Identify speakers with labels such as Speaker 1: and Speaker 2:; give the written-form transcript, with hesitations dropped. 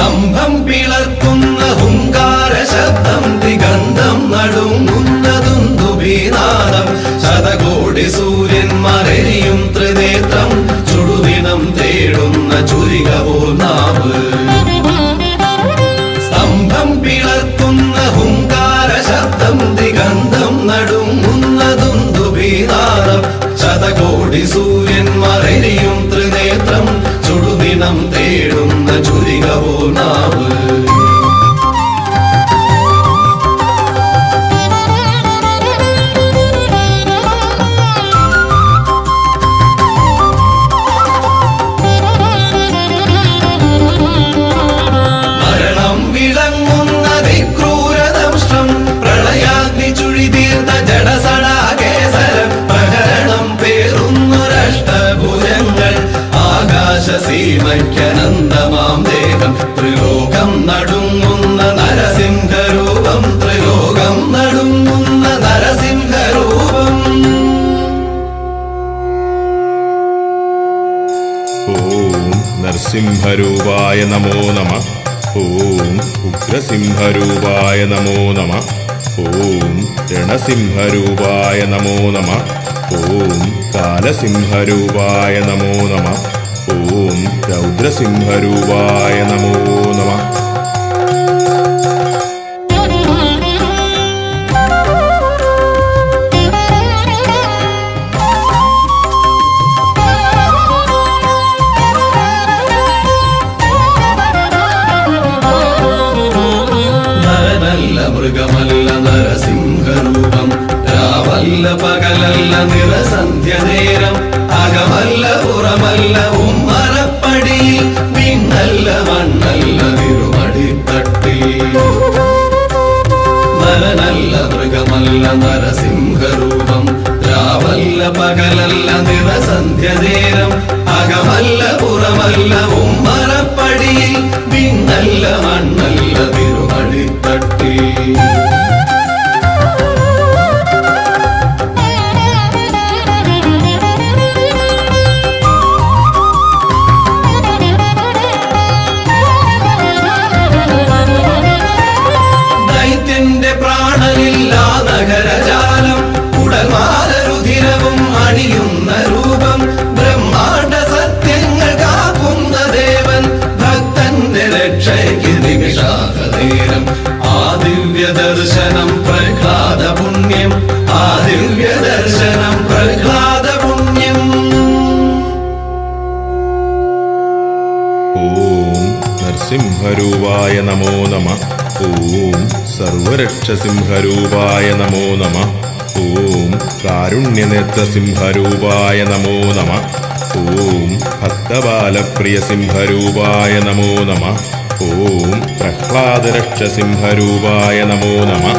Speaker 1: സ്തംഭം പിളർക്കുന്ന ഹുങ്കാര ശബ്ദം ദിഗന്ധം നടുങ്ങുന്ന ദുന്ദുഭീനാദം ശതകോടി സൂര്യന്മാരെയും ത്രിനേത്രം ചുടുദിനം തേടുന്ന ചുരികപോൽ നാവ് സ്തംഭം പിളർക്കുന്ന ഹുങ്കാര ശബ്ദം ദിഗന്ധം നടുങ്ങുന്ന ദുന്ദുഭീനാദം ശതകോടി സൂര്യന്മാരെയും ത്രിനേത്രം ചുടുദിനം തേടുന്ന ചുരികപോൽ നാവ് മരണം വിളങ്ങുന്ന വിക്രൂരദംഷ്ടം പ്രളയാഗ്നി ചുഴിതീർത്ത ജഡസടാകേസരം പ്രഹരണം പേറുന്നൊരഷ്ടഭുജങ്ങൾ ആകാശസീമയ്ക്കനന്തമാം ദേഹം ത്രിലോകം നടുങ്ങുന്ന നരസിംഹരൂപം ത്രിലോകം നടുങ്ങുന്ന നരസിംഹരൂപം
Speaker 2: ഓം നരസിംഹരൂപായ നമോ നമഃ. ഓം ഉഗ്രസിംഹരൂപായ നമോ നമഃ. ഓം രണസിംഹരൂപായ നമോ നമഃ. ഓം കാലസിംഹരൂപായ നമോ നമഃ. ഓം രൗദ്രസിംഹരൂപായ നമോ നമഃ.
Speaker 1: നരനല്ല മൃഗമല്ല നരസിംഹരൂപം രാവല്ല പകലല്ല നിറസന്ധ്യ നേരം അകമല്ല പുറമല്ല ഉമ്മറപ്പടിയിൽ പിന്നല്ല മണ്ണല്ല തിരുമടിത്തട്ടിൽ നരനല്ല മൃഗമല്ല നരസിംഹരൂപം രാവല്ല പകലല്ല നിറസന്ധ്യ നേരം അകമല്ല പുറമല്ല ഉമ്മറപ്പടിയിൽ പിന്നല്ല മണ്ണല്ല തിരുമടിത്തട്ടിൽ ദൈത്യന്റെ പ്രാണനില്ലാ നഗരജാലം ഉടൽമാലരുധിരവും അണിയുന്ന രൂപം ബ്രഹ്മാണ്ഡ സത്യങ്ങൾ കാക്കുന്ന ദേവൻ ഭക്തന്റെ രക്ഷയ്ക്ക് നിമിഷാകനേരം ആ ദിവ്യ ദർശനം പ്രഹ്ലാദ പുണ്യം ആ ദിവ്യ ദർശനം പ്രഹ്ലാദ പുണ്യം
Speaker 2: ഓം നരസിംഹരൂപായ നമോ നമഃ. ഓം സർവരക്ഷസിംഹരൂപായ നമോ നമഃ. ഓം കാരുണ്യനേത്രസിംഹരൂപായ നമോ നമഃ. ഓം ഭക്തബാലപ്രിയസിംഹരൂപായ നമോ നമഃ. ഓം പ്രഹ്ലാദരക്ഷസിംഹരൂപായ നമോ നമഃ.